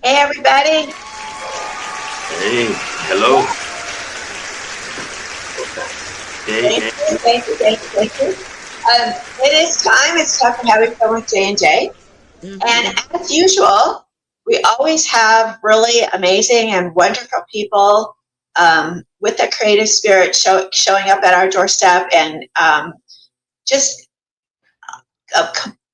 Hey, everybody. Hey, hello. Hey, Thank you, thank you, thank you, thank you. It is time. It's time for Having Fun with J and J. Mm-hmm. And as usual, we always have really amazing and wonderful people with a creative spirit showing up at our doorstep and just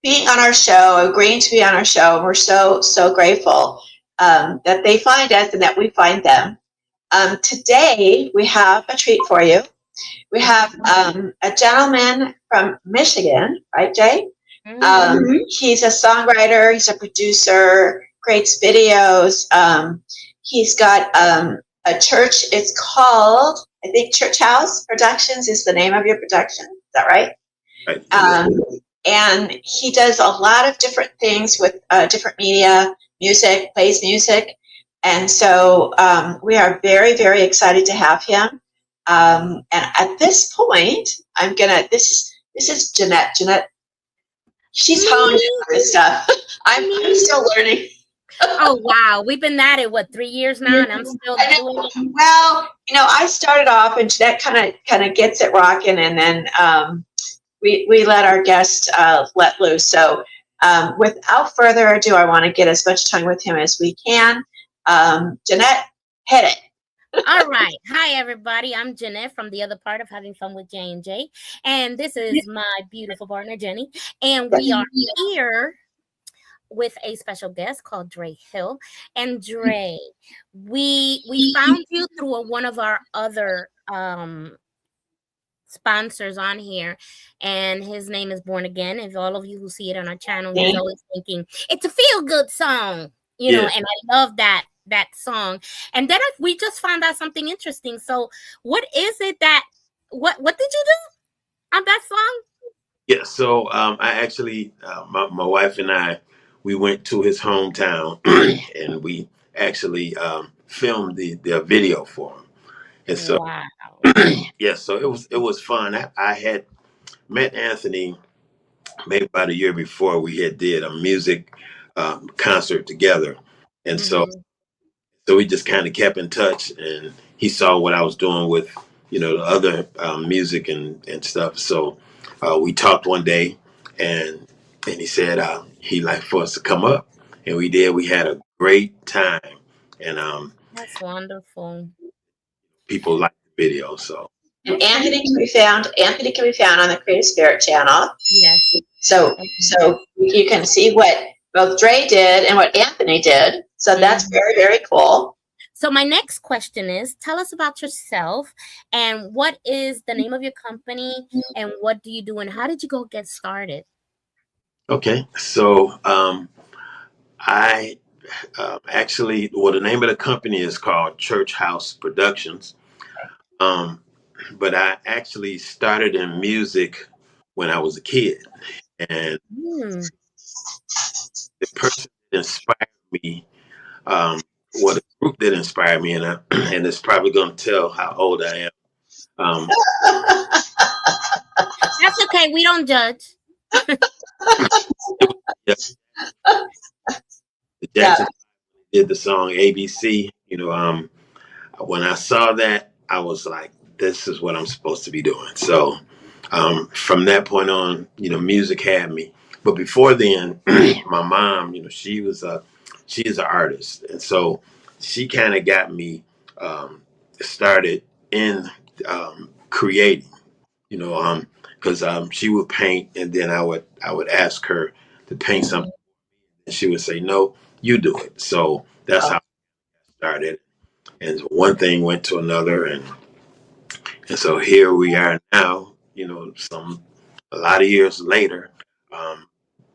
being on our show, agreeing to be on our show. And we're so grateful that they find us and that we find them. Today, we have a treat for you. We have a gentleman from Michigan, right, Jay? He's a songwriter, he's a producer, creates videos. He's got a church. It's called, I think, Church House Productions is the name of your production. Is that right? right. And he does a lot of different things with different media, music, plays music. And so we are very excited to have him. And at this point, this is Jeanette. Jeanette, she's honed in on this stuff. I'm still learning. Oh wow, we've been at it 3 years now, and I'm still doing it. Well, I started off, and Jeanette kind of gets it rocking, and then we let our guests let loose. So without further ado, I want to get as much time with him as we can. Jeanette, hit it. All right. Hi, everybody. I'm Jeanette from the other part of Having Fun with J and J, and this is my beautiful partner Jenny, and we are here with a special guest called Dre Hill. And Dre, we found you through one of our other sponsors on here, and his name is Born Again. If all of you who see it on our channel, he's always thinking it's a feel good song, know, and I love that song. And then we just found out something interesting. So what is it that what did you do on that song? Yeah, so I actually, my wife and I, we went to his hometown and we actually filmed the video for him. And so, Wow. yeah, so it was fun. I had met Anthony maybe about a year before. We had did a music concert together, and so we just kind of kept in touch. And he saw what I was doing with the other music and stuff. So we talked one day, and he said he'd like for us to come up, and we did. We had a great time, and That's wonderful. people liked the video. So Anthony can be found. Anthony can be found on the Creative Spirit channel. Yes. So you can see what both Dre did and what Anthony did. So that's very cool. So my next question is, tell us about yourself and what is the name of your company and what do you do and how did you go get started? okay, so I actually, well, the name of the company is called Church House Productions. But I actually started in music when I was a kid, and the person that inspired me, well, the group that inspired me, and it's probably going to tell how old I am. That's okay. We don't judge. The Jackson did the song ABC. When I saw that, I was like, "This is what I'm supposed to be doing." So from that point on, music had me. But before then, my mom, she is an artist, and so she kind of got me started in creating. Because she would paint, and then I would ask her to paint something, and she would say, "No, you do it." So that's how I started, and one thing went to another, and so here we are now, a lot of years later,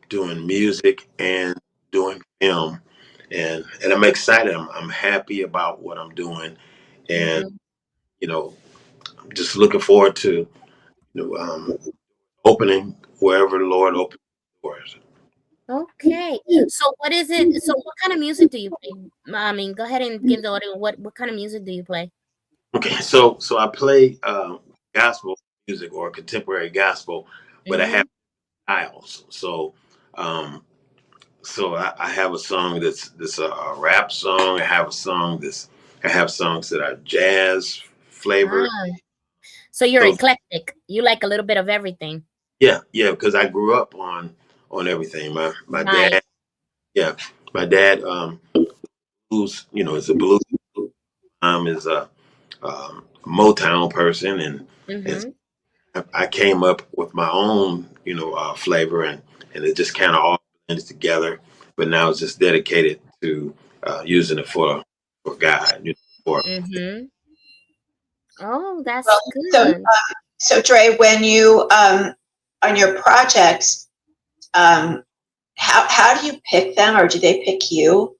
doing music and doing film, and I'm excited. I'm happy about what I'm doing, and I'm just looking forward to opening wherever the Lord opens doors. Okay. So what is it? So what kind of music do you play? I mean, go ahead and give the audience what kind of music do you play? Okay, so I play gospel music or contemporary gospel, but I have styles. So um, I have a song that's a rap song. I have songs that are jazz flavored. Ah, so you're So eclectic. You like a little bit of everything. yeah, yeah, because I grew up on everything. My Right. dad, yeah, my dad, blues, is a blues. Mom is a Motown person, and Mm-hmm. I came up with my own, flavor, and it just kind of all blended together. But now it's just dedicated to using it for God, for Mm-hmm. Oh, Well, that's so good. so Dre, when you on your projects, um, how do you pick them, or do they pick you?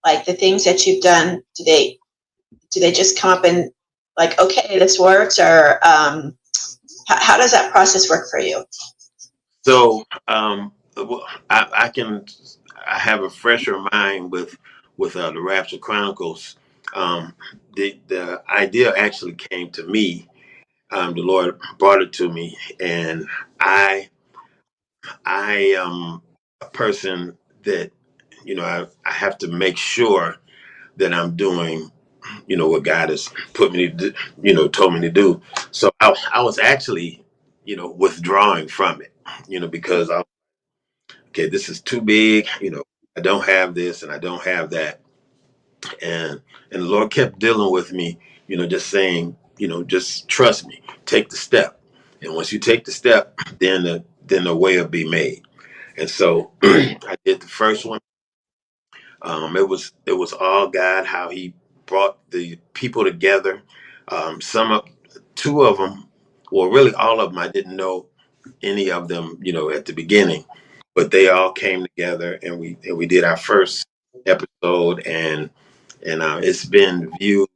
Like the things that you've done, do they just come up and like, okay, this works, or how does that process work for you? so well, I have a fresher mind with the Rapture Chronicles. Um, the idea actually came to me. The Lord brought it to me, and I am a person that I have to make sure that I'm doing what God has put me to do, told me to do. So I was actually withdrawing from it, because okay, this is too big, I don't have this and I don't have that, and the Lord kept dealing with me, just saying, just trust me, take the step, and once you take the step, then the way will be made. And so I did the first one. It was all God, how He brought the people together. Some of two of them, well, really all of them, I didn't know any of them, at the beginning, but they all came together, and we did our first episode, and it's been viewed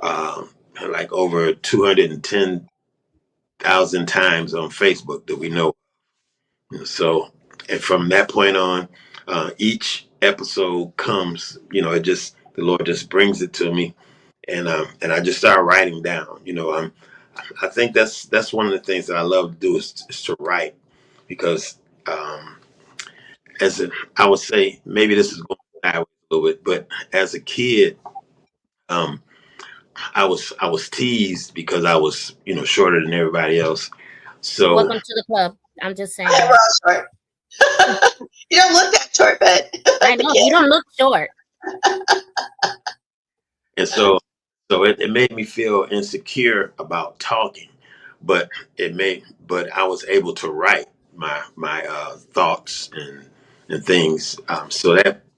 um, like over 210,000 times on Facebook that we know. So, and from that point on, each episode comes, the Lord just brings it to me, and I just start writing down. I think that's one of the things that I love to do is to write, because as a, I would say, maybe this is going sideways a little bit, but as a kid, um, I was teased because I was shorter than everybody else. So Welcome to the club. I'm just We're saying. all short. You don't look that short, but I the know kid. you don't look short. And so it made me feel insecure about talking, but but I was able to write my thoughts and things.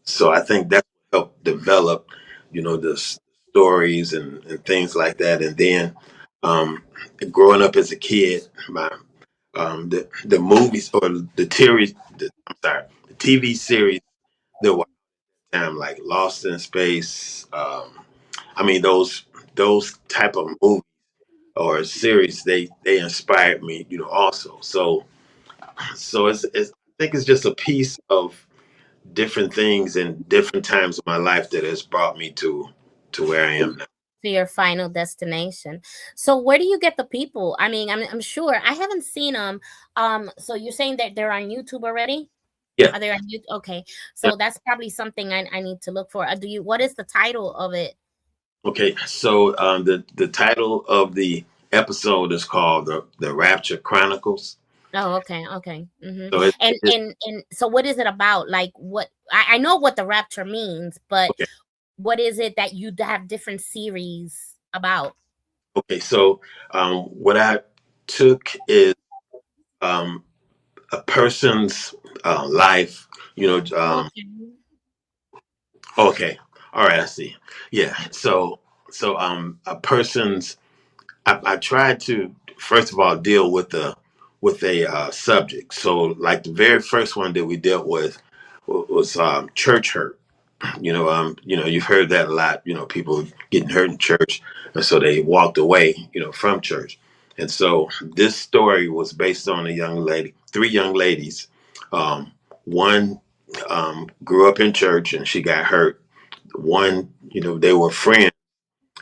So I think that helped develop, the stories and things like that. And then um, growing up as a kid, the movies or I'm sorry, the TV series that were like Lost in Space. I mean those type of movies or series, they inspired me, also. So it's I think it's just a piece of different things in different times of my life that has brought me to where I am now. To your final destination. So where do you get the people? I mean, I'm sure I haven't seen them. So you're saying that they're on YouTube already? Yeah. Are they on YouTube? Okay, Yeah. so that's probably something I need to look for. Do you? What is the title of it? Okay. So the title of the episode is called the Rapture Chronicles. Oh, okay, okay. So it, And it's so what is it about? Like what I know what the rapture means, but okay. what is it that you have different series about? Okay. So what I took is um, a person's life. Okay. Okay. All right. I see. Yeah. So a person's. I tried to first of all deal with a subject. So like the very first one that we dealt with was church hurt. You've heard that a lot. People getting hurt in church, and so they walked away. From church. And so this story was based on a young lady, three young ladies. One grew up in church and she got hurt. One, they were friends,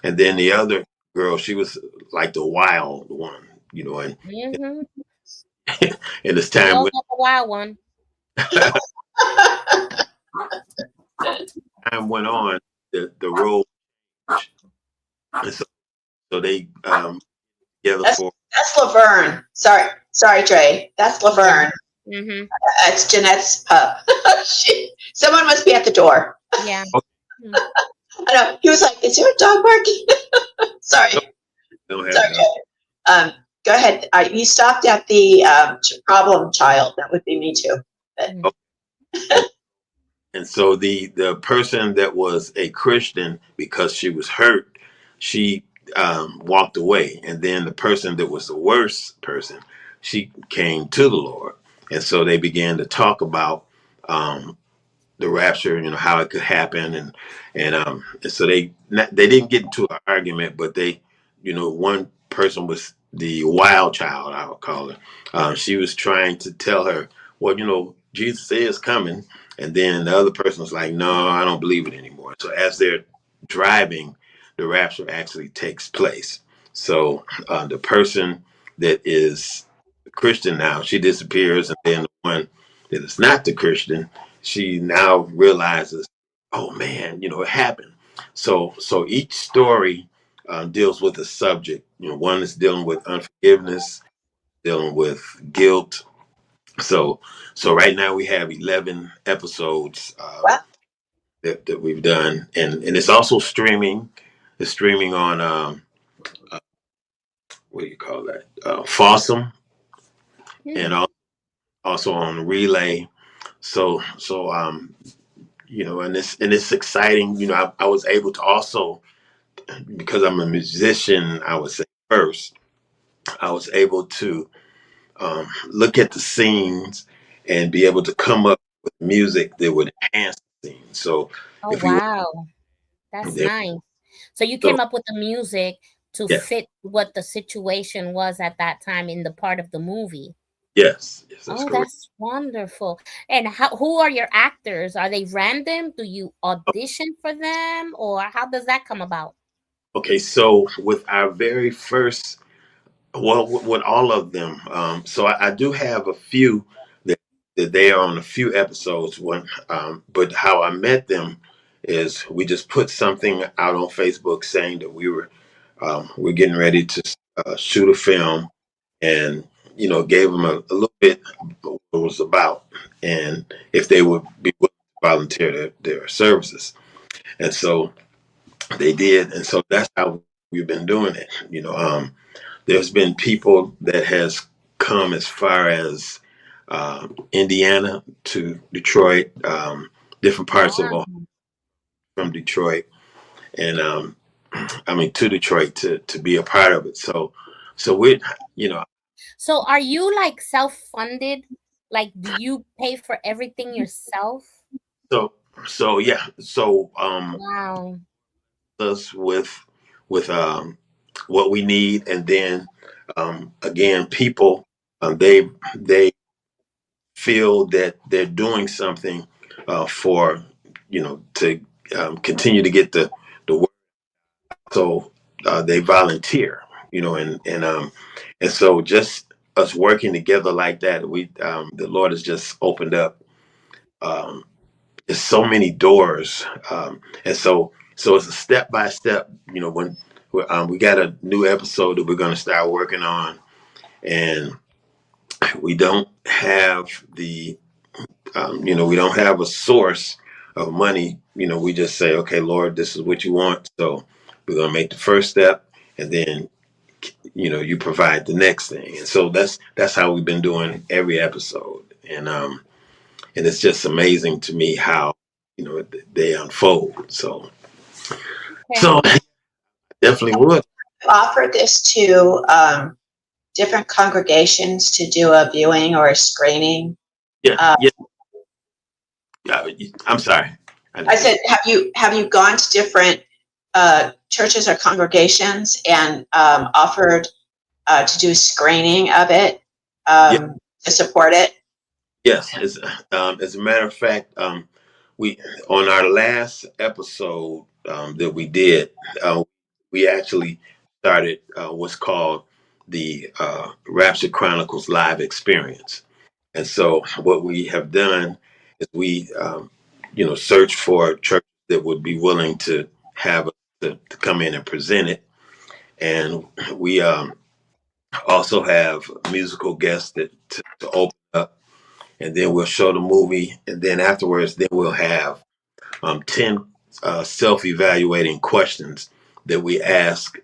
and then the other girl, she was like the wild one, and Mm-hmm. and as We time all went, got the wild one. time went on, the role changed. And so they together That's for Laverne. Sorry, Dre. That's Laverne. Mm-hmm. It's Jeanette's pup. Someone must be at the door. Yeah. I know. He was like, "Is your dog barking?" Sorry. don't have Sorry, done. Jay. Go ahead. You stopped at the problem child. That would be me too. But, And so the person that was a Christian, because she was hurt, she walked away. And then the person that was the worst person, she came to the Lord. And so they began to talk about the rapture, how it could happen, and so they didn't get into an argument, but they, one person was the wild child, I would call her. She was trying to tell her, well, Jesus is coming, and then the other person was like, no, I don't believe it anymore. So as they're driving, the rapture actually takes place. So the person that is a Christian now, she disappears, and then the one that is not the Christian, she now realizes, oh man, it happened. So each story deals with a subject. One is dealing with unforgiveness, dealing with guilt. So right now we have 11 episodes wow. that we've done, and it's also streaming. It's streaming on what do you call that? Fossum, and also on Relay. So and it's exciting. I was able to also, because I'm a musician, I would say first, I was able to look at the scenes and be able to come up with music that would enhance the scene. So Oh, if you wow. That's there, nice. So you so came up with the music to yes, fit what the situation was at that time in the part of the movie. yes, that's Oh, correct. that's wonderful. And who are your actors? Are they random? Do you audition for them, or how does that come about? Okay, so with our very first, well, with all of them, so I do have a few that they are on a few episodes. But how I met them is we just put something out on Facebook saying that we're getting ready to shoot a film, and gave them a little bit what it was about, and if they would be willing to volunteer their services, and so they did, and so that's how we've been doing it. There's been people that has come as far as Indiana to Detroit, different parts of Wow. Ohio from Detroit, and I mean to Detroit to be a part of it. So we, you know, So are you like self-funded? Like, do you pay for everything yourself? so so yeah, so Wow. us with what we need, and then again, people they feel that they're doing something for to continue to get the work. So they volunteer, and so just us working together like that, we the Lord has just opened up um, there's so many doors, and so it's a step by step. When we got a new episode that we're going to start working on, and we don't have we don't have a source of money. We just say, okay, Lord, this is what you want. So we're going to make the first step, and then, you provide the next thing. And so that's how we've been doing every episode. And it's just amazing to me how, they unfold. So Okay. definitely would. Offer this to different congregations to do a viewing or a screening. Yeah. Yeah. I'm sorry. I said, have you gone to different churches or congregations and offered to do screening of it Yeah. to support it? Yes. As a matter of fact, we on our last episode that we did, we actually started what's called the Rapture Chronicles live experience. And so what we have done is we search for church that would be willing to have us to come in and present it. And we also have musical guests to open up, and then we'll show the movie, and then afterwards, then we'll have 10 self-evaluating questions that we ask,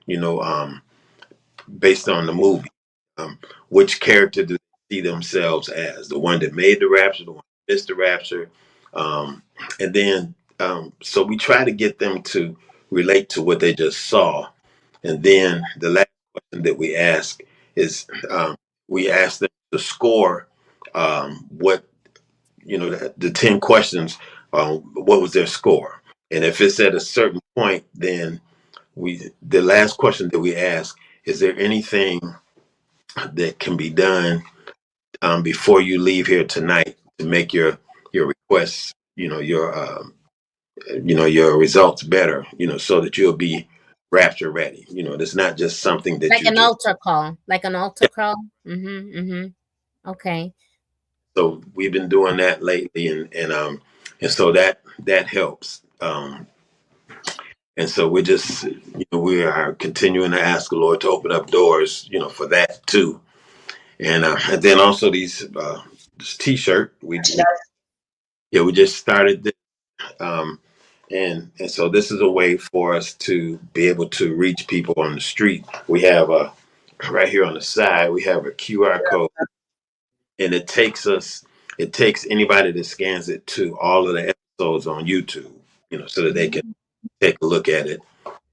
based on the movie. Which character do they see themselves as? The one that made the rapture, the one that missed the rapture. And then, so we try to get them to relate to what they just saw. And then the last question that we ask is, we ask them to score what, the 10 questions, what was their score? And if it's at a certain point, then the last question that we ask, is there anything that can be done before you leave here tonight to make your requests, your results better, so that you'll be rapture ready. It's not just something that Like you an just. altar call. Like an altar call. Okay. So we've been doing that lately, and so that helps. And so we're just, we are continuing to ask the Lord to open up doors, for that too. And then also this T-shirt we just started this, and so this is a way for us to be able to reach people on the street. We have right here on the side we have a QR code, and it takes anybody that scans it to all of the episodes on YouTube, so that they can take a look at it.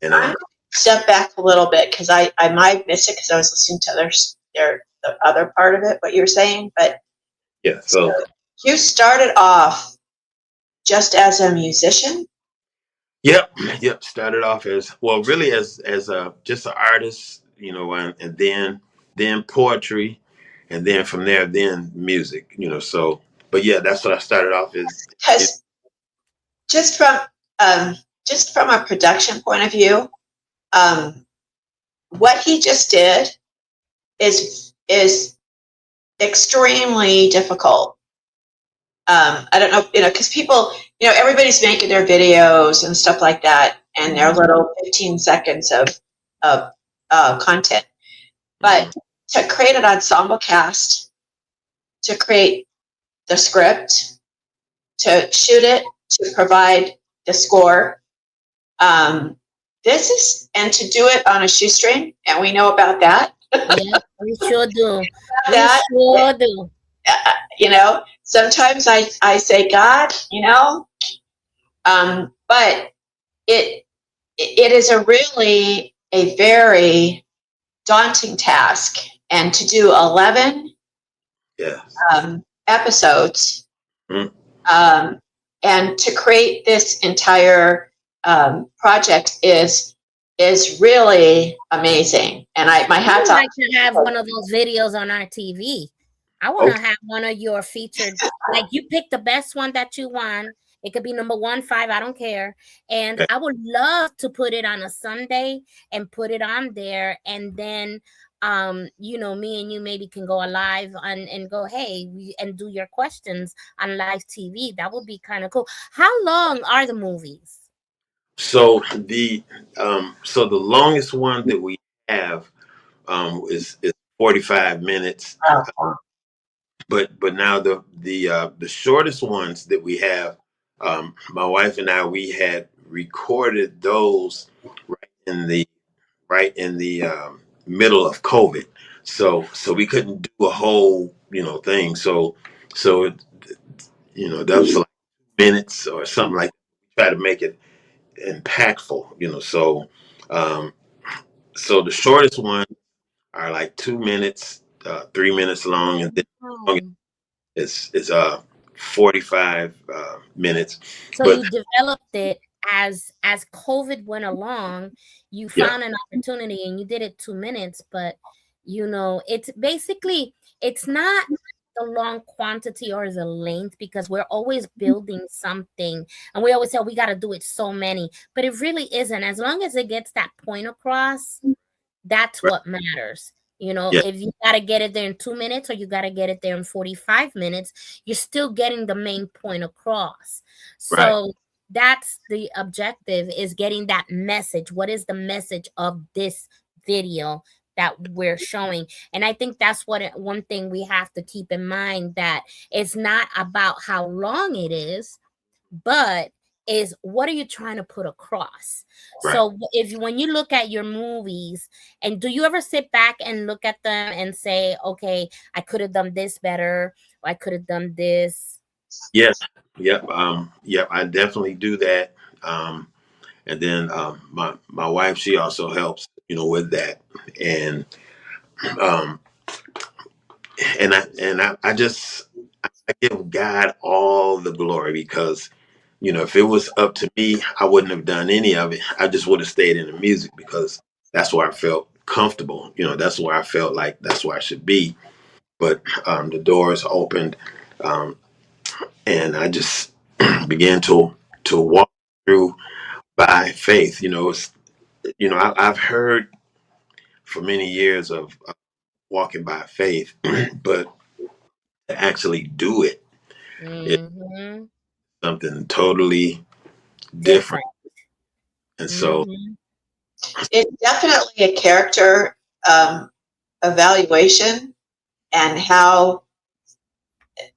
And I'm step back a little bit because I might miss it because I was listening to the other part of it, what you're saying. But yeah, so you started off just as a musician. Yep. Started off as, well, really as a just an artist, and then poetry, and then from there, then music, So, but yeah, that's what I started off as. Because just from a production point of view, what he just did is extremely difficult. I don't know, because people, everybody's making their videos and stuff like that, and their little 15 seconds of content. But to create an ensemble cast, to create the script, to shoot it, to provide the score, and to do it on a shoestring, and we know about that. Yeah, we sure do. That, we sure do. Sometimes I say, God, but it is a very daunting task, and to do 11 episodes, and to create this entire project is really amazing. And my hat's off. I'd like to have one of those videos on our TV. I want to have one of your featured, like you pick the best one that you want. It could be number 1, 5, I don't care. And I would love to put it on a Sunday and put it on there. And then, me and you maybe can go live and go, hey, and do your questions on live TV. That would be kind of cool. How long are the movies? So the longest one that we have is 45 minutes. But now the shortest ones that we have, my wife and I, we had recorded those right in the middle of COVID, so we couldn't do a whole thing. So that was like minutes or something like that. We try to make it impactful, so the shortest ones are like 2 minutes, 3 minutes long, and then it's 45 minutes. So But you developed it as COVID went along. You found an opportunity and you did it 2 minutes, but it's basically, it's not the long quantity or the length, because we're always building something and we always say we got to do it so many, but it really isn't. As long as it gets that point across, that's what matters. If you got to get it there in 2 minutes or you got to get it there in 45 minutes, you're still getting the main point across. So that's the objective, is getting that message. What is the message of this video that we're showing? And I think that's one thing we have to keep in mind, that it's not about how long it is, but is what are you trying to put across? Right. So if when you look at your movies, and do you ever sit back and look at them and say, okay, I could have done this better, or I could have done this? Yes. Yep. Yep. I definitely do that. And then my wife, she also helps, with that. And um, I just I give God all the glory, because if it was up to me, I wouldn't have done any of it. I just would have stayed in the music, because that's where I felt comfortable. That's where I felt like that's where I should be. But the doors opened, um, and I just began to walk through by faith. I've heard for many years of walking by faith, but to actually do it is Mm-hmm. something totally different. Different. And so, Mm-hmm. It's definitely a character evaluation, and how,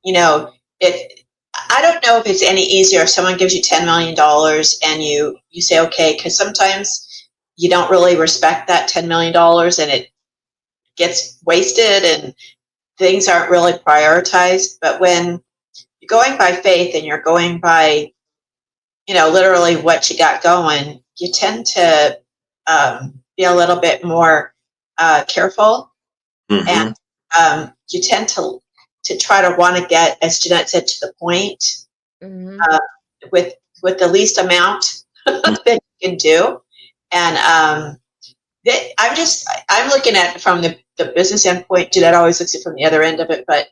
it. I don't know if it's any easier if someone gives you $10 million and you say okay, because sometimes you don't really respect that $10 million, and it gets wasted and things aren't really prioritized. But when you're going by faith and you're going by, literally what you got going, you tend to be a little bit more careful, mm-hmm. and you tend to try to want to get, as Jeanette said, to the point, Mm-hmm. with the least amount that you can do. And I'm looking at it from the business endpoint. Jeanette always looks at it from the other end of it, but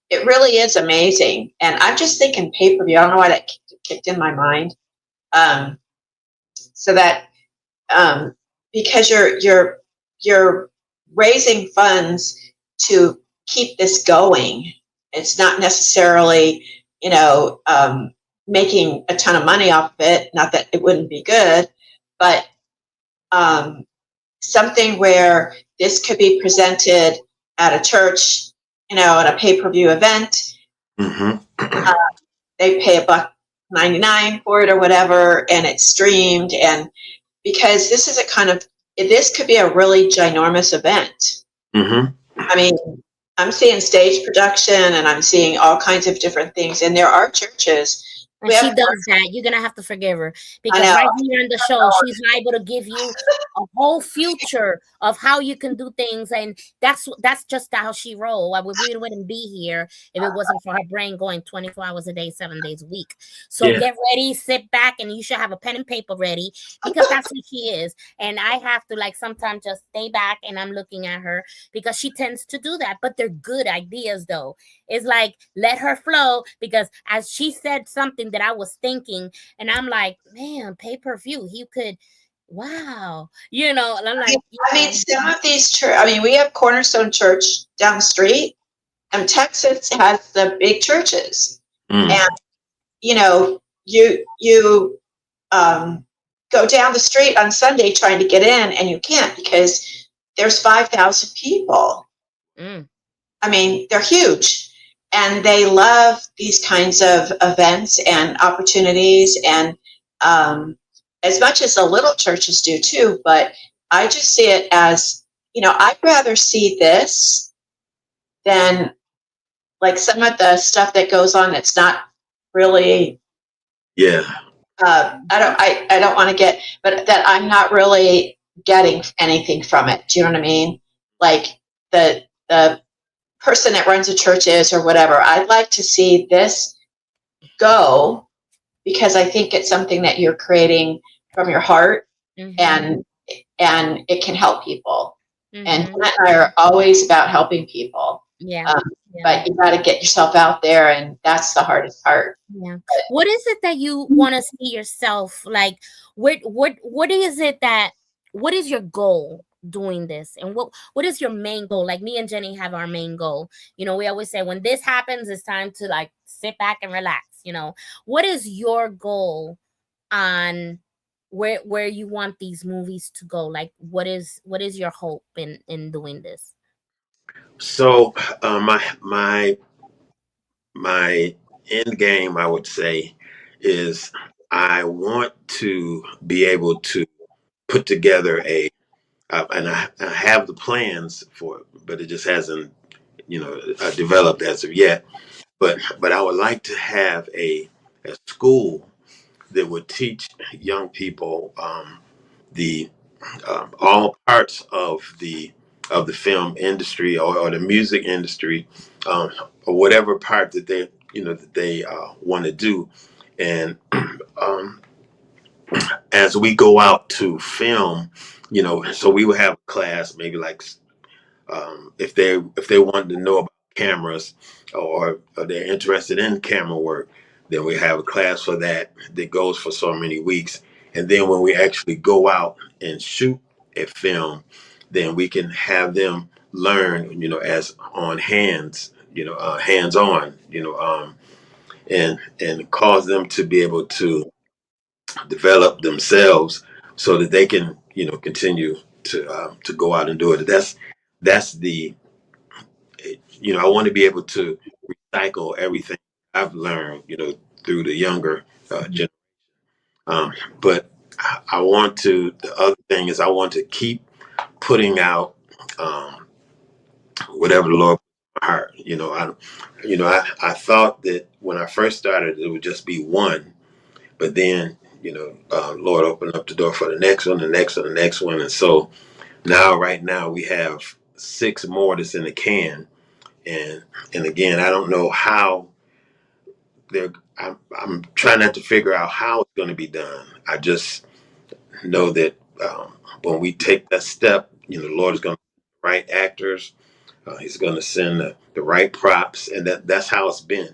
it really is amazing. And I'm just thinking pay-per-view. I don't know why that kicked in my mind. So that because you're raising funds to keep this going. It's not necessarily, making a ton of money off of it. Not that it wouldn't be good, but something where this could be presented at a church, at a pay-per-view event. Mm-hmm. They pay $1.99 for it or whatever, and it's streamed. And because this could be a really ginormous event. Mm-hmm. I mean, I'm seeing stage production, and I'm seeing all kinds of different things. And there are churches. And she does that. You're gonna have to forgive her, because right here in the show, she's able to give you a whole future of how you can do things, and that's just how she rolls. We wouldn't be here if it wasn't for her brain going 24 hours a day, 7 days a week. So get ready, sit back, and you should have a pen and paper ready, because that's who she is. And I have to sometimes just stay back, and I'm looking at her, because she tends to do that. But they're good ideas, though. It's let her flow, because as she said something that I was thinking, and I'm like, man, pay-per-view, he could, wow, and I'm like, some of these we have Cornerstone Church down the street, and Texas has the big churches, and you go down the street on Sunday trying to get in, and you can't, because there's 5,000 people. They're huge. And they love these kinds of events and opportunities, and as much as the little churches do too. But I just see it as, I'd rather see this than some of the stuff that goes on that's not really. Yeah. I don't want to get, but that I'm not really getting anything from it. Do you know what I mean? Like the person that runs the churches or whatever. I'd like to see this go, because I think it's something that you're creating from your heart, and it can help people. And Jeanette and I are always about helping people. But you got to get yourself out there, and that's the hardest part. What is it that you want to see yourself what is it that, what is your goal doing this, and what is your main goal? Me and Jenny have our main goal. We always say, when this happens, it's time to sit back and relax. What is your goal on where you want these movies to go? Like, what is your hope in doing this? So my end game, I would say, is I want to be able to put together and I have the plans for it, but it just hasn't, developed as of yet. But I would like to have a school that would teach young people the all parts of the film industry or the music industry, or whatever part that they want to do. And um, as we go out to film, so we would have a class, maybe like, if they wanted to know about cameras, or they're interested in camera work, then we have a class for that goes for so many weeks. And then when we actually go out and shoot a film, then we can have them learn, as on hands, hands on, and cause them to be able to develop themselves so that they can, continue to go out and do it. That's the I want to be able to recycle everything I've learned, through the younger generation. Um, but I want to. The other thing is, I want to keep putting out whatever the Lord put in my heart. I thought that when I first started, it would just be one, but then Lord opened up the door for the next one, the next one, the next one, and so right now we have 6 more that's in the can. And again, I don't know how I'm trying not to figure out how it's going to be done. I just know that when we take that step, the Lord is going to right actors. He's going to send the right props, and that's how it's been.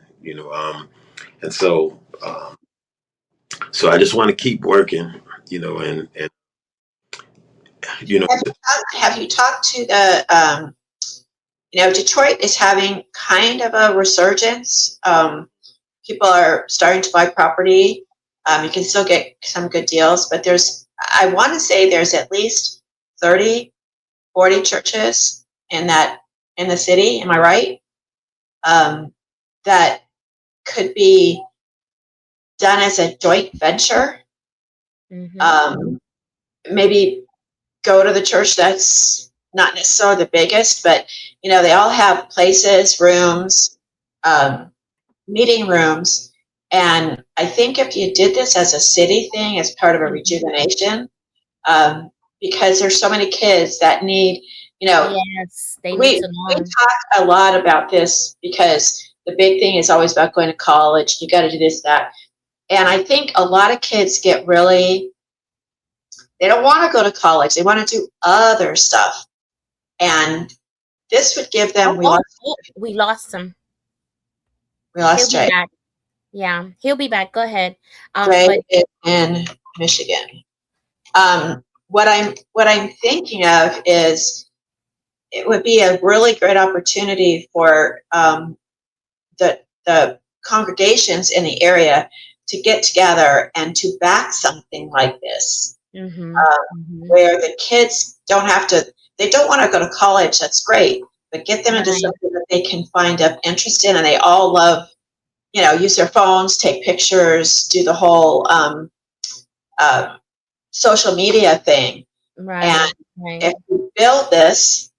And so I just want to keep working. And Have you talked to the Detroit is having kind of a resurgence. People are starting to buy property. You can still get some good deals, but I want to say there's at least 30, 40 churches in the city. Am I right? That could be done as a joint venture. Mm-hmm. Maybe go to the church that's not necessarily the biggest, but they all have places, rooms, meeting rooms. And I think if you did this as a city thing, as part of a rejuvenation, because there's so many kids that need, yes, they need to we know. talk a lot about this because the big thing is always about going to college. You got to do this, that. And I think a lot of kids get they don't want to go to college. They want to do other stuff. And this would give them, we lost him. We lost Jay. Yeah, he'll be back. Go ahead. Jay is in Michigan. What I'm thinking of is it would be a really great opportunity for the congregations in the area to get together and to back something like this, where the kids don't have to. They don't want to go to college. That's great, but get them into something that they can find an interest in, and they all love. Use their phones, take pictures, do the whole social media thing. Right. And if we build this,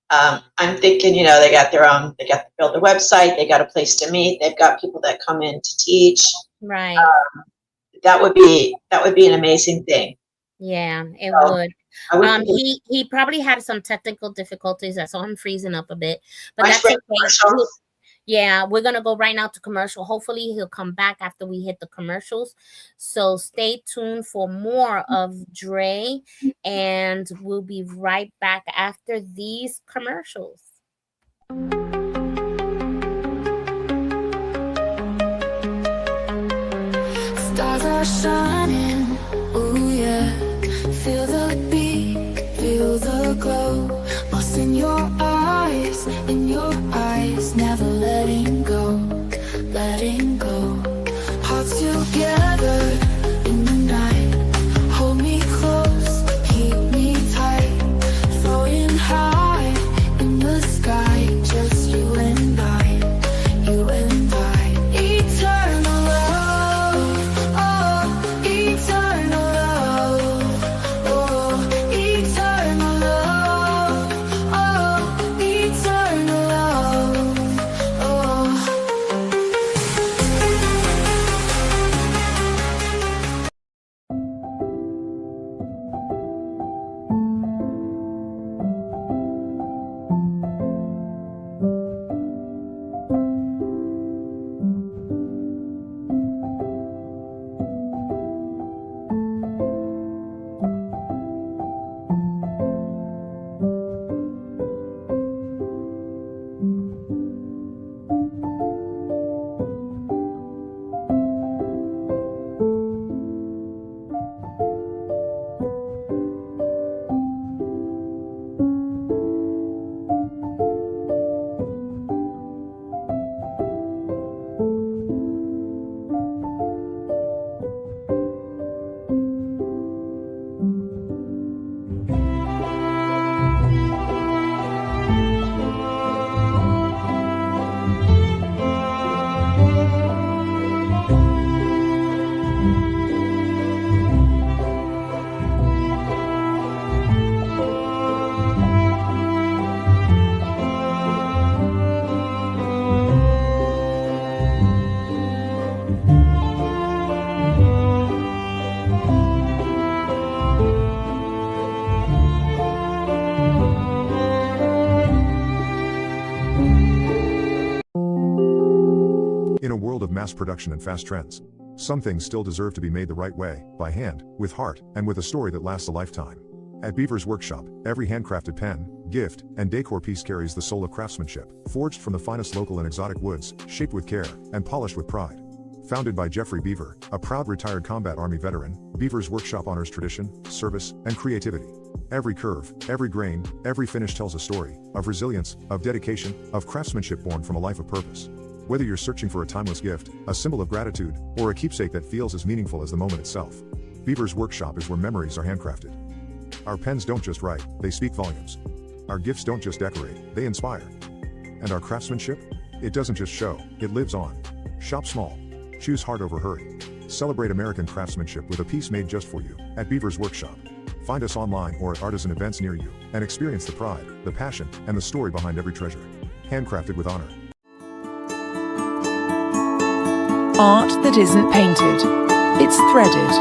I'm thinking, they got to build the website, they got a place to meet, they've got people that come in to teach. Right. That would be an amazing thing. Yeah, it would. He probably had some technical difficulties. I saw him freezing up a bit, but that's okay. Yeah, we're going to go right now to commercial. Hopefully he'll come back after we hit the commercials. So stay tuned for more of Dre, and we'll be right back after these commercials. Stars are shining, ooh yeah. Feel the beat, feel the glow. Lost in your eyes, never letting go, letting go. mass production and fast trends. Some things still deserve to be made the right way, by hand, with heart, and with a story that lasts a lifetime. At Beaver's workshop, every handcrafted pen, gift, and decor piece carries the soul of craftsmanship, forged from the finest local and exotic woods, shaped with care, and polished with pride. Founded by Jeffrey Beaver, a proud retired combat army veteran, Beaver's workshop honors tradition, service, and creativity. Every curve, every grain, every finish tells a story of resilience, of dedication, of craftsmanship born from a life of purpose. Whether you're searching for a timeless gift, a symbol of gratitude, or a keepsake that feels as meaningful as the moment itself, Beaver's workshop is where memories are handcrafted. Our pens don't just write, they speak volumes. Our gifts don't just decorate, they inspire. And our craftsmanship? It doesn't just show, it lives on. Shop small. Choose heart over hurry. Celebrate American craftsmanship with a piece made just for you, at Beaver's Workshop. Find us online or at artisan events near you, and experience the pride, the passion, and the story behind every treasure. Handcrafted with honor. Art that isn't painted, it's threaded.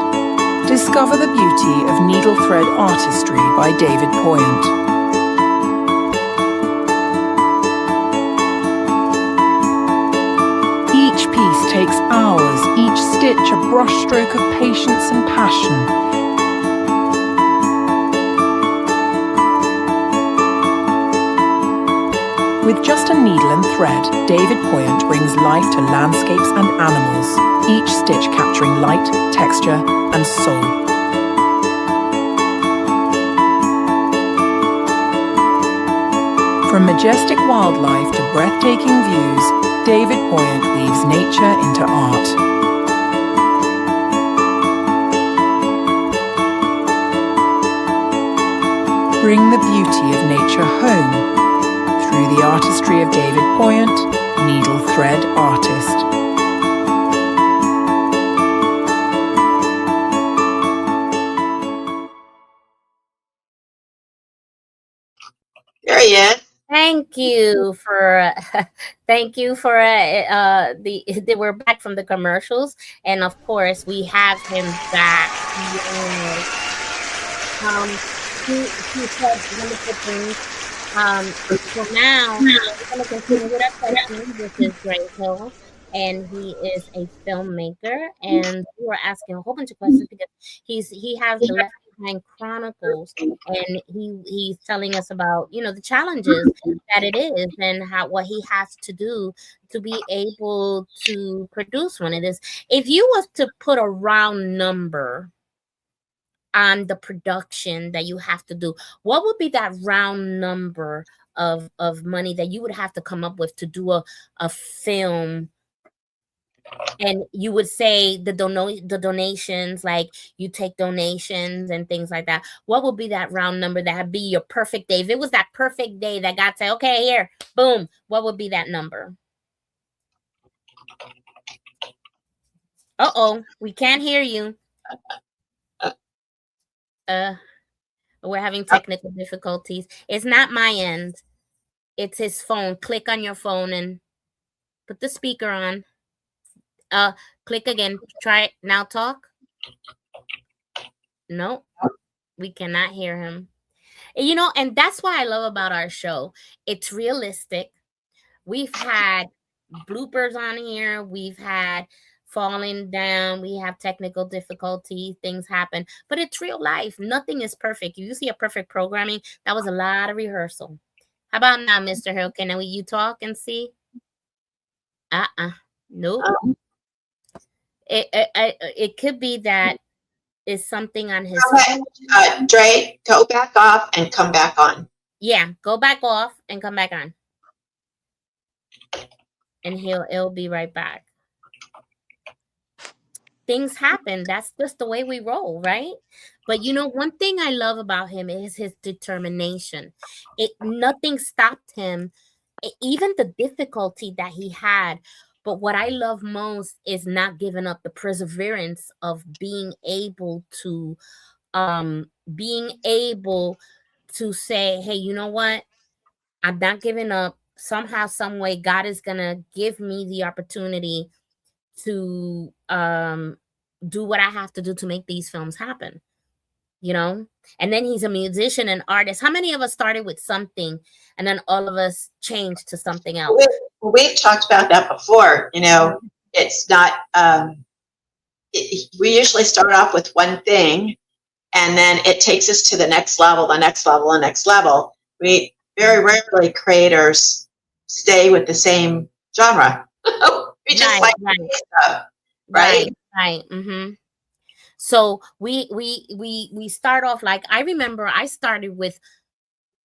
Discover the beauty of needle thread artistry by David Poyant. Each piece takes hours, each stitch a brushstroke of patience and passion. With just a needle and thread, David Poyant brings life to landscapes and animals, each stitch capturing light, texture, and soul. From majestic wildlife to breathtaking views, David Poyant weaves nature into art. Bring the beauty of nature home through the artistry of David Poyant, needle thread artist. There he is. Thank you for we're back from the commercials, and of course we have him back. He said wonderful things. So now we're going to continue with our question. This is Gray Hill, and he is a filmmaker, and we were asking a whole bunch of questions because he has the Left Behind Chronicles, and he's telling us about the challenges that it is and what he has to do to be able to produce one of this. If you was to put a round number on the production that you have to do, what would be that round number of money that you would have to come up with to do a film? And you would say the donations, like you take donations and things like that. What would be that round number that would be your perfect day? If it was that perfect day that God said, okay, here, boom, what would be that number? Uh-oh, we can't hear you. We're having technical difficulties. It's not my end. It's his phone. Click on your phone and put the speaker on. Click again. Try it. Now talk. No, we cannot hear him. And that's what I love about our show. It's realistic. We've had bloopers on here. We've had falling down, we have technical difficulties, things happen, but it's real life. Nothing is perfect. If you see a perfect programming, that was a lot of rehearsal. How about now, Mr. Hill? Can you talk and see? Nope. It could be that is something on his Dre, go back off and come back on. Yeah, go back off and come back on. And he'll be right back. Things happen. That's just the way we roll, right? But one thing I love about him is his determination. Nothing stopped him, even the difficulty that he had. But what I love most is not giving up, the perseverance of being able to say, hey, you know what? I'm not giving up. Somehow, some way, God is gonna give me the opportunity to do what I have to do to make these films happen, and then he's a musician and artist. How many of us started with something and then all of us changed to something else? We've talked about that before, it's not. We usually start off with one thing, and then it takes us to the next level, the next level, the next level. We very rarely creators stay with the same genre. We just like stuff, right? Right. So we start off like, I remember I started with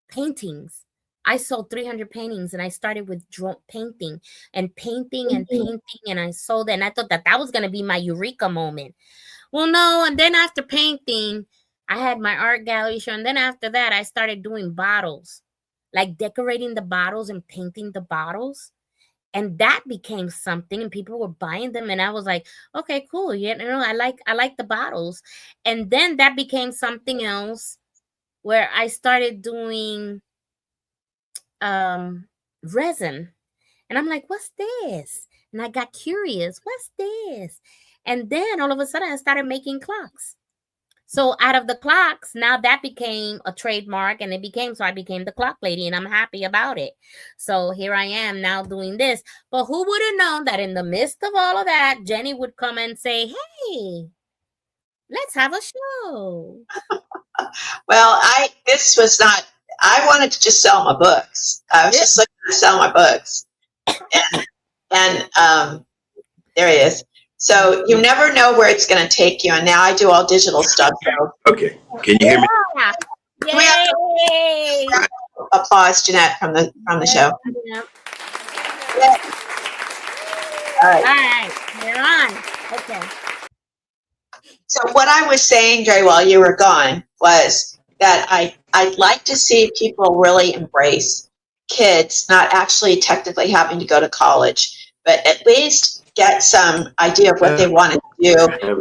paintings. I sold 300 paintings, and I started with painting and painting and painting, and I sold it, and I thought that was going to be my eureka moment. Well, no, and then after painting, I had my art gallery show, and then after that, I started doing bottles, like decorating the bottles and painting the bottles. And that became something, and people were buying them, and I was like, okay, cool. You know, I like the bottles. And then that became something else where I started doing resin. And I'm like, what's this? And I got curious, what's this? And then all of a sudden I started making clocks. So out of the clocks, now that became a trademark, and I became the clock lady, and I'm happy about it. So here I am now doing this. But who would have known that in the midst of all of that, Jenny would come and say, hey, let's have a show. Well, this was not, I wanted to just sell my books. I was just looking to sell my books. And there he is. So you never know where it's going to take you. And now I do all digital stuff. So. Okay. Can you hear me? Yay! Applause, Jeanette, from the show. Yeah. All right. All right. You're on. Okay. So what I was saying, Dre, while you were gone, was that I'd like to see people really embrace kids not actually technically having to go to college, but at least get some idea of what they want to do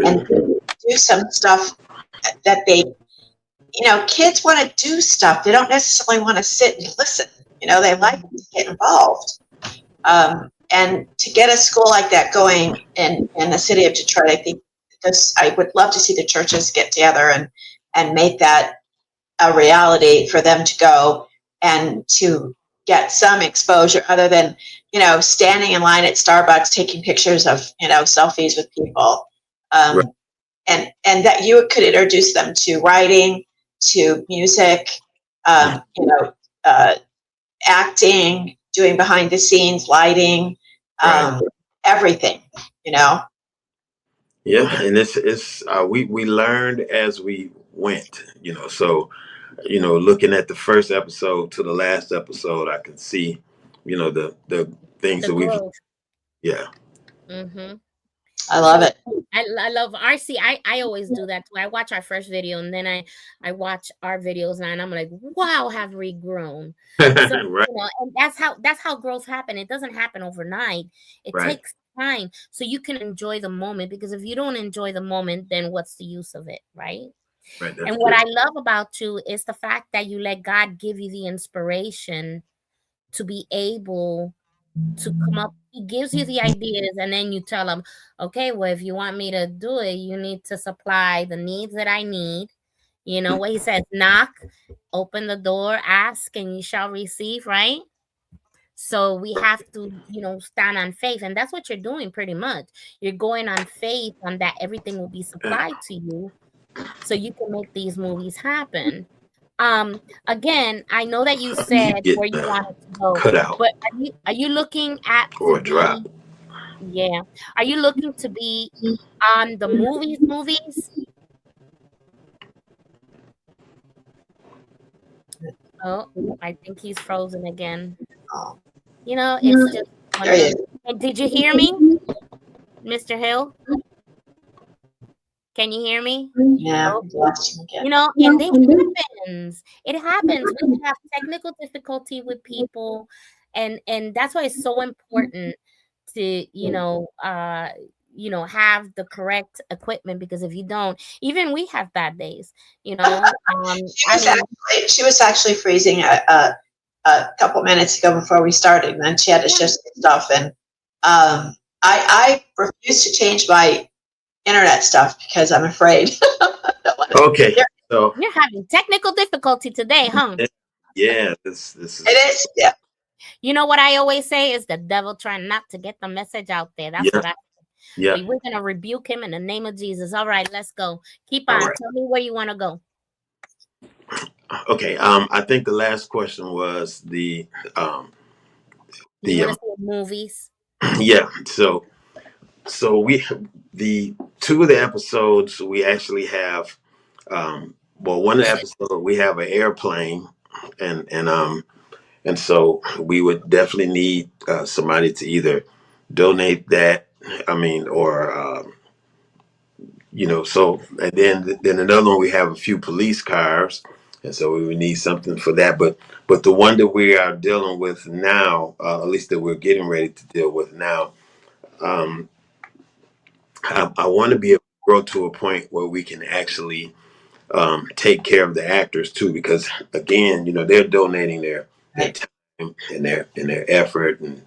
and do some stuff that they, kids want to do stuff. They don't necessarily want to sit and listen. They like to get involved. And to get a school like that going in the city of Detroit, I think I would love to see the churches get together and make that a reality for them to go and to get some exposure other than, standing in line at Starbucks, taking pictures of, selfies with people. Right. And that you could introduce them to writing, to music, acting, doing behind the scenes, lighting, everything, Yeah, and it's we learned as we went, so looking at the first episode to the last episode, I can see, the things that we've I love it. I love RC. I always do that too. I watch our first video, and then I watch our videos, and I'm like, wow, have we grown? So, right. And that's how growth happens. It doesn't happen overnight. It takes time, so you can enjoy the moment, because if you don't enjoy the moment, then what's the use of it, right? Right. And what I love about you is the fact that you let God give you the inspiration to be able to come up. He gives you the ideas, and then you tell him, okay, well, if you want me to do it, you need to supply the needs that I need. What he says, knock, open the door, ask, and you shall receive, right? So we have to, stand on faith. And that's what you're doing pretty much. You're going on faith on that everything will be supplied to you so you can make these movies happen. Again, I know that you said where you wanted to go, but are you looking at drop? Yeah. Are you looking to be on the movies? Oh, I think he's frozen again. It's just one of those. Did you hear me, Mr. Hill? Can you hear me? Yeah. And it happens. It happens. We have technical difficulty with people, and that's why it's so important to have the correct equipment, because if you don't, even we have bad days. She was actually freezing a couple minutes ago before we started, and then she had to shift stuff, and I refuse to change my internet stuff because I'm afraid. Okay, so you're having technical difficulty today, huh? Yeah, this is. It is. Yeah. You know what I always say is the devil trying not to get the message out there. That's what I Yeah. We're going to rebuke him in the name of Jesus. All right, let's go. Keep All on. right. Tell me where you want to go. Okay. I think the last question was You the want to see movies? yeah. So we the two of the episodes we actually have well, one of the episodes we have an airplane, and so we would definitely need somebody to either donate that. I mean, or so, and then another one we have a few police cars, and so we would need something for that. But the one that we are dealing with now, at least that we're getting ready to deal with now, um, I want to be able to grow to a point where we can actually take care of the actors too, because again, they're donating their Right. time and their effort, and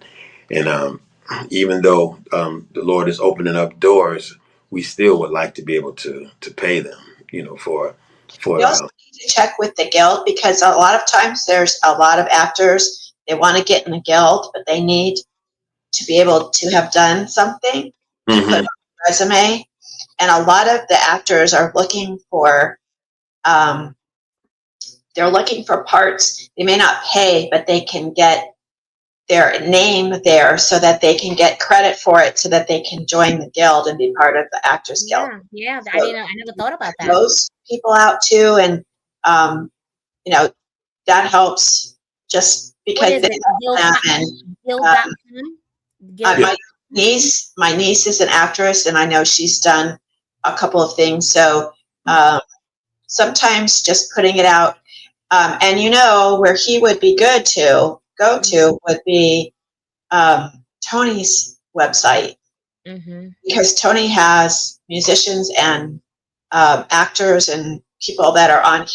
even though the Lord is opening up doors, we still would like to be able to pay them, for We also need to check with the guild, because a lot of times there's a lot of actors, they want to get in the guild, but they need to be able to have done something to put on a resume. And a lot of the actors are looking for they're looking for parts. They may not pay, but they can get their name there so that they can get credit for it, so that they can join the guild and be part of the Actors Guild. Yeah. So I never thought about that. those people out too, and you know that helps just What because is they it? help them. And Guild.com? Guild. Yeah. my niece is an actress, and I know she's done a couple of things. So sometimes just putting it out, and where he would be good to go to would be Tony's website, because Tony has musicians and actors and people that are on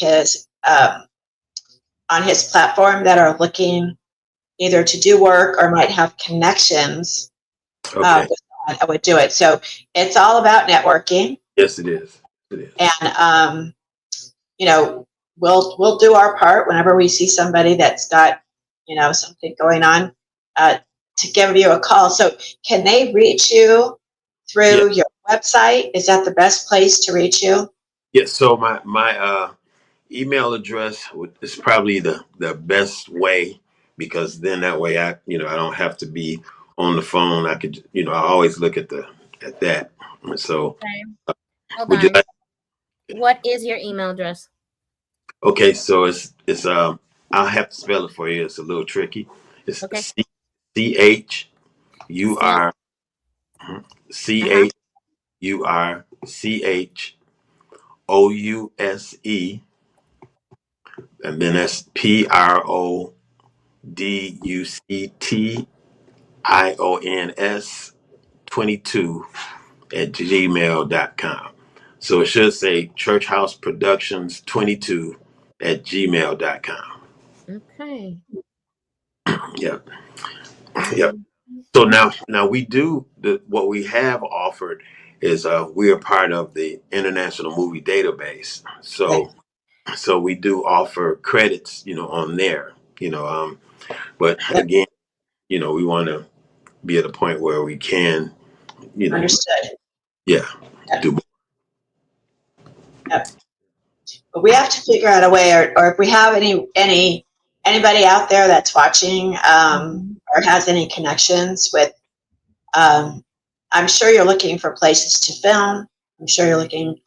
his platform that are looking either to do work or might have connections. Okay. I would do it. So it's all about networking. Yes, it is. It is. And we'll do our part whenever we see somebody that's got something going on, to give you a call. So can they reach you through your website? Is that the best place to reach you? Yes. So my email address is probably the best way, because then that way I don't have to be on the phone. I could I always look at that. So Okay. Hold would you on. like? What is your email address? Okay, so it's I'll have to spell it for you. It's a little tricky. It's Okay. CHUR CHURCHOUSE, and then that's PRODUCTIONS 22 at gmail.com. So it should say Church House Productions 22 at gmail.com. Okay. Yep. Yep. So now we do what we have offered is we are part of the International Movie Database. So we do offer credits, on there, but again, we want to be at a point where we can, Understood. yeah, Yep. do. Yep. But we have to figure out a way, or if we have anybody out there that's watching, or has any connections with, I'm sure you're looking for places to film. I'm sure you're looking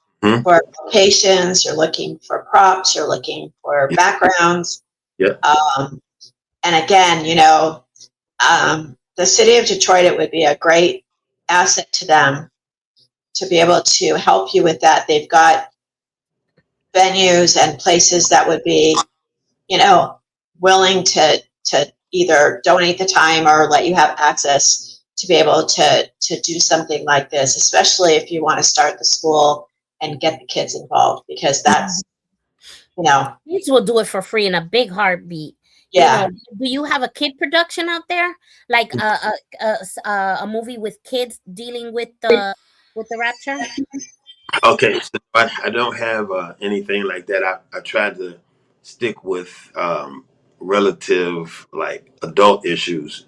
for locations. You're looking for props. You're looking for backgrounds. Yeah. And again, the city of Detroit, it would be a great asset to them to be able to help you with that. They've got venues and places that would be, willing to either donate the time or let you have access to be able to do something like this, especially if you want to start the school and get the kids involved, because that's, Kids will do it for free in a big heartbeat. yeah. Do you have a kid production out there, like a movie with kids dealing with the rapture? Okay, so I don't have anything like that. I tried to stick with relative like adult issues,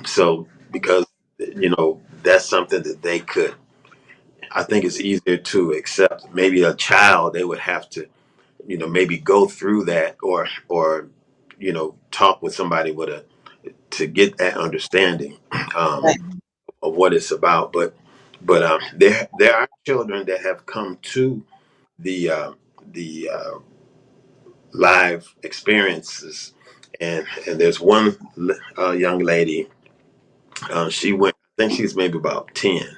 so because that's something that they could. I think it's easier to accept. Maybe a child, they would have to, maybe go through that, or talk with somebody to get that understanding Right. of what it's about. But there are children that have come to the live experiences, and there's one young lady. She went. I think she's maybe about 10,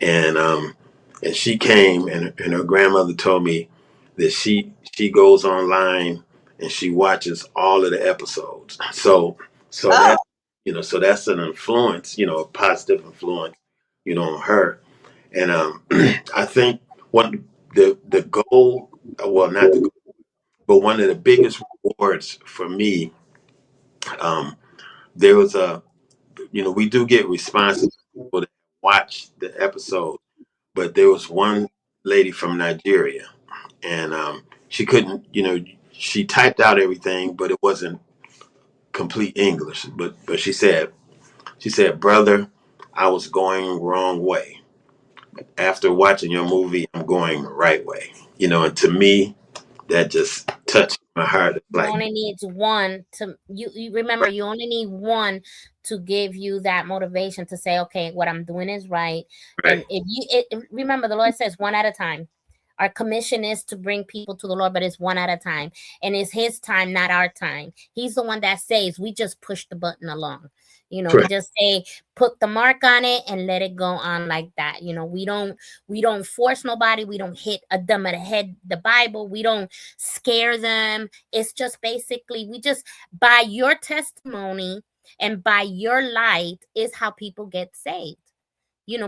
and she came, and her grandmother told me that she goes online and she watches all of the episodes. So Oh, so that's an influence, a positive influence, on her. And I think one the goal, well, not the goal, but one of the biggest rewards for me, um, there was we do get responses from people that watch the episode, but there was one lady from Nigeria, and she couldn't, she typed out everything, but it wasn't complete English. But she said, brother, I was going wrong way. After watching your movie, I'm going the right way. And to me, that just touched my heart. It's You like, only needs one to you remember, you only need one to give you that motivation to say, okay, what I'm doing is right. And right, if remember, the Lord says one at a time. Our commission is to bring people to the Lord, but it's one at a time, and it's His time, not our time. He's the one that saves. We just push the button along. We right, just say, put the mark on it and let it go on like that. We don't force nobody. We don't hit a them at the head the Bible. We don't scare them. It's just basically, we just, by your testimony and by your light is how people get saved.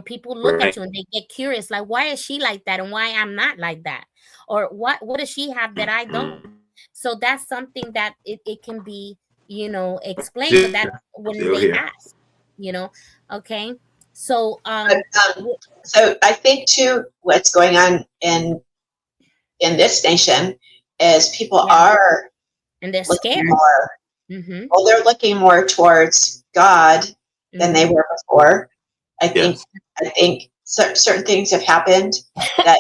People look at right. you and they get curious, like, why is she like that and why I'm not like that? Or what does she have that I don't? So that's something that it can be, explained, but Still, that's when still they here. ask, okay. So but, so I think too, what's going on in this nation is people yeah, are and they're looking scared. more. Mm-hmm. Well, they're looking more towards God than they Mm-hmm. were before. I think Yes. I think certain things have happened that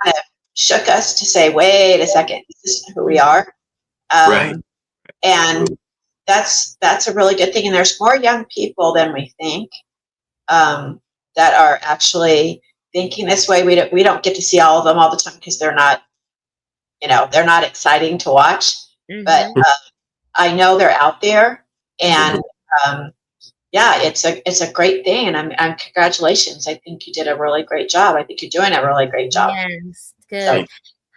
kind of shook us to say, wait a second, this is who we are. Right. And that's a really good thing. And there's more young people than we think that are actually thinking this way. We don't get to see all of them all the time because they're not exciting to watch. But Mm-hmm. I know they're out there, Mhm. and yeah, it's a great thing. And I'm congratulations. I think you did a really great job. I think you're doing a really great job. Yes, So good.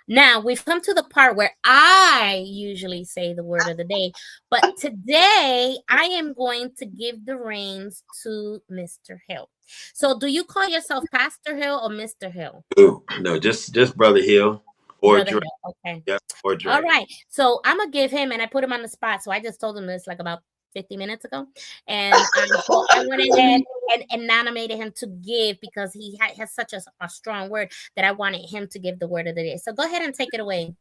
Now we've come to the part where I usually say the word of the day, but today I am going to give the reins to Mr. Hill. So, do you call yourself Pastor Hill or Mr. Hill? Ooh, no, just Brother Hill or Brother Dre. Hill. Okay. Yeah, or All Dre. right. So I'm gonna give him, and I put him on the spot. So I just told him this like about 50 minutes ago, and so I went ahead and nominated him to give because he has such a strong word that I wanted him to give the word of the day. So go ahead and take it away.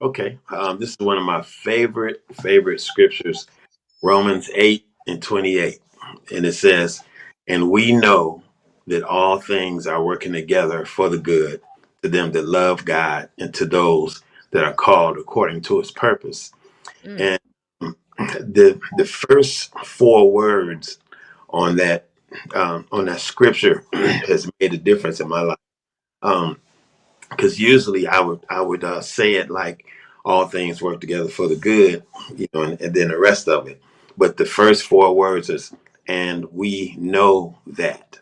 Okay. This is one of my favorite scriptures, Romans 8:28. And it says, and we know that all things are working together for the good to them that love God and to those that are called according to his purpose. Mm, And the first four words on that scripture has made a difference in my life. Because usually I would say it like all things work together for the good, and then the rest of it. But the first four words is, and we know that.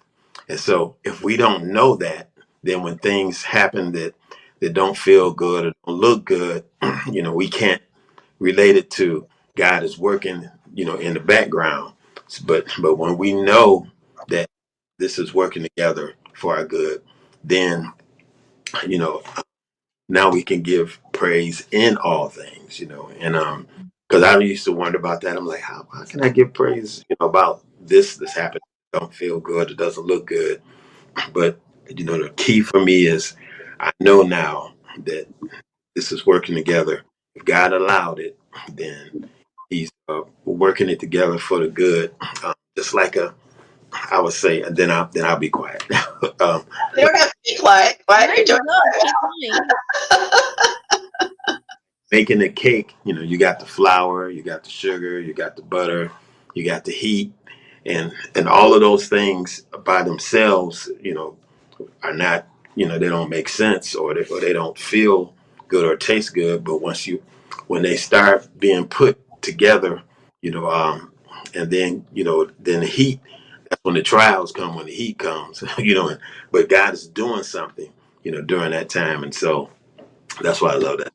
And so if we don't know that, then when things happen that don't feel good or don't look good, we can't relate it to God is working, in the background. But when we know that this is working together for our good, then you know now we can give praise in all things, and because I used to wonder about that. I'm like, how can I give praise, about this happened? Don't feel good, it doesn't look good. But the key for me is I know now that this is working together. If God allowed it, then he's working it together for the good. Just like I would say, and then I'll be quiet. You don't have to be quiet. Quiet, you're doing No, keep going. making the cake, you got the flour, you got the sugar, you got the butter, you got the heat, and all of those things by themselves, are not, they don't make sense, or they don't feel good or taste good. But when they start being put together, and then the heat, that's when the trials come, when the heat comes, but God is doing something, during that time. And so that's why I love that.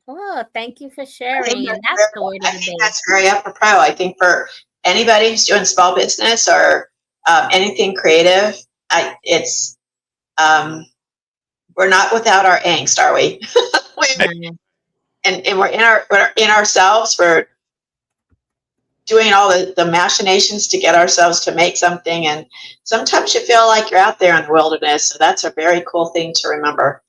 Oh, thank you for I think sharing. And that's that's the word I of the think day. that's very apropos. I think for anybody who's doing small business or anything creative, it's we're not without our angst, are we? Yeah. and we're in ourselves. We're doing all the machinations to get ourselves to make something, and sometimes you feel like you're out there in the wilderness. So that's a very cool thing to remember.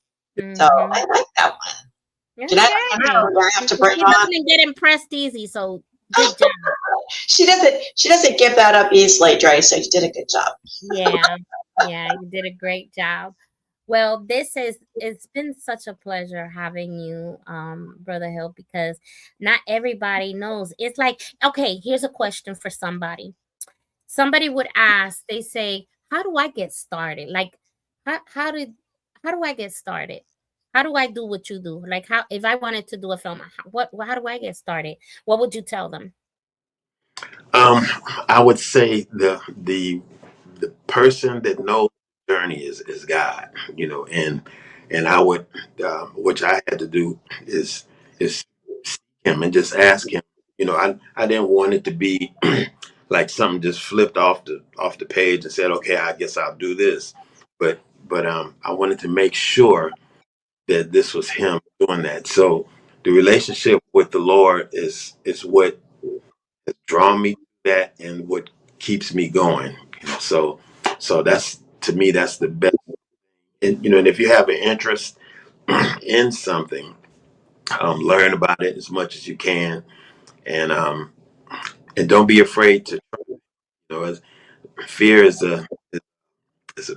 So I like that one. Jeanette, I know we're gonna have to bring She on. doesn't get impressed easy, so good job. She doesn't give that up easily, Dre. So you did a good job. Yeah, you did a great job. Well, it's been such a pleasure having you, Brother Hill, because not everybody knows. It's like, okay, here's a question for somebody. Somebody would ask, they say, how do I get started? Like, how how did how do I get started? How do I do what you do? Like, how if I wanted to do a film, how do I get started? What would you tell them? Um, I would say the person that knows the journey is God, and I would, which I had to do is seek Him and just ask Him. I didn't want it to be like something just flipped off the page and said, okay, I guess I'll do this, but I wanted to make sure that this was Him doing that. So the relationship with the Lord is what has drawn me to that and what keeps me going. So that's, to me, that's the best. And if you have an interest in something, learn about it as much as you can, and and don't be afraid to. Fear is a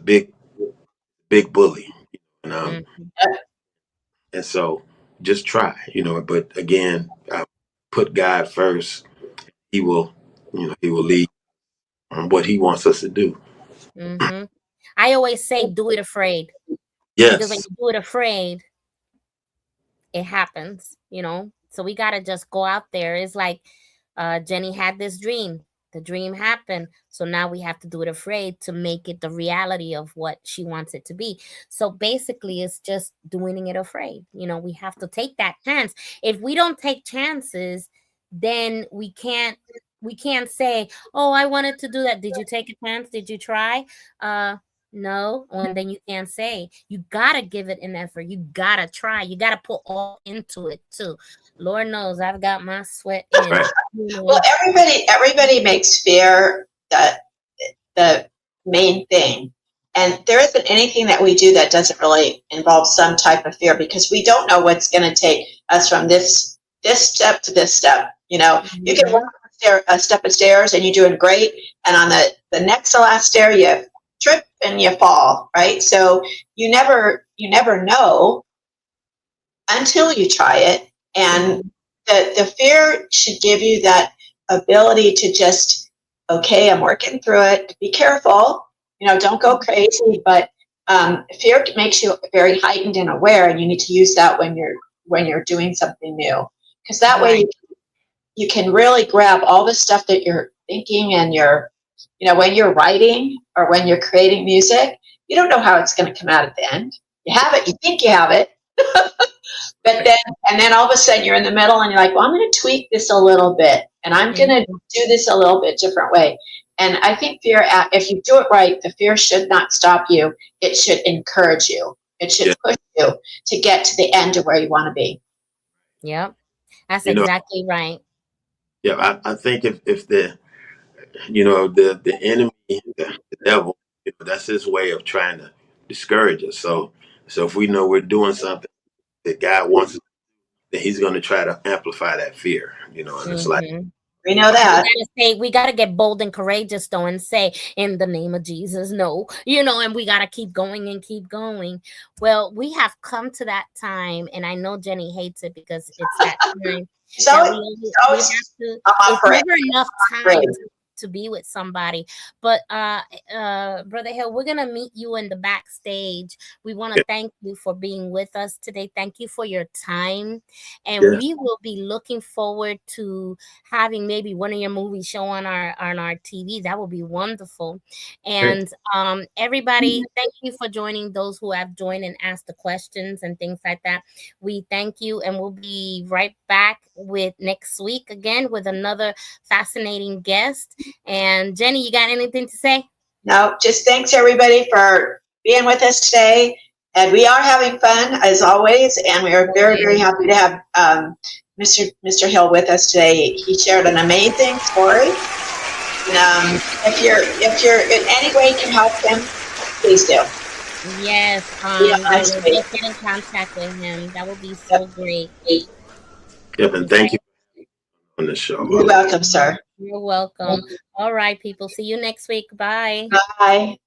big bully, and Mm-hmm. and so just try. But again, put God first. He will lead on what He wants us to do. Mm-hmm. I always say, do it afraid, because when Yes. you do it afraid, it happens, So we gotta just go out there. It's like Jenny had this dream. The dream happened. So now we have to do it afraid to make it the reality of what she wants it to be. So basically it's just doing it afraid. We have to take that chance. If we don't take chances, then we can't say, oh, I wanted to do that. Did you take a chance? Did you try? No. And then you can't say. You gotta give it an effort. You gotta try. You gotta put all into it too. Lord knows I've got my sweat in. Right. Well, everybody makes fear the main thing. And there isn't anything that we do that doesn't really involve some type of fear, because we don't know what's going to take us from this step to this step. You can walk a step of stairs and you're doing great, and on the next to last stair you trip and you fall. Right? So you never know until you try it, and the fear should give you that ability to just, okay, I'm working through it. Be careful, don't go crazy. But fear makes you very heightened and aware, and you need to use that when you're doing something new, because that way you can really grab all the stuff that you're thinking, and when you're writing or when you're creating music, you don't know how it's going to come out at the end. You have it, you think you have it. But then all of a sudden you're in the middle and you're like, well, I'm going to tweak this a little bit, and I'm going to do this a little bit different way. And I think fear, if you do it right, the fear should not stop you. It should encourage you. It should push you to get to the end of where you want to be. Yep. That's exactly right. Yeah, I think if the enemy, the devil, that's his way of trying to discourage us. So if we know we're doing something that God wants us, then He's going to try to amplify that fear. And it's like, Mm-hmm. We know that. We gotta get bold and courageous though and say, in the name of Jesus, no, and we gotta keep going and keep going. Well, we have come to that time, and I know Jenny hates it because it's that time So, that we have to. It's never enough time to be with somebody. But Brother Hill, we're gonna meet you in the backstage. We want to thank you for being with us today. Thank you for your time, and we will be looking forward to having maybe one of your movies show on our TV. That would be wonderful. And everybody, thank you for joining. Those who have joined and asked the questions and things like that, we thank you, and we'll be right back with next week again with another fascinating guest. And Jenny, you got anything to say? No, just thanks everybody for being with us today. And we are having fun as always, and we are very, very happy to have Mr. Hill with us today. He shared an amazing story. And, if you're in any way can help him, please do. Yes, just get in contact with him. That would be so great. Yep, and thank you on the show. You're welcome, sir. You're welcome. All right, people. See you next week. Bye. Bye.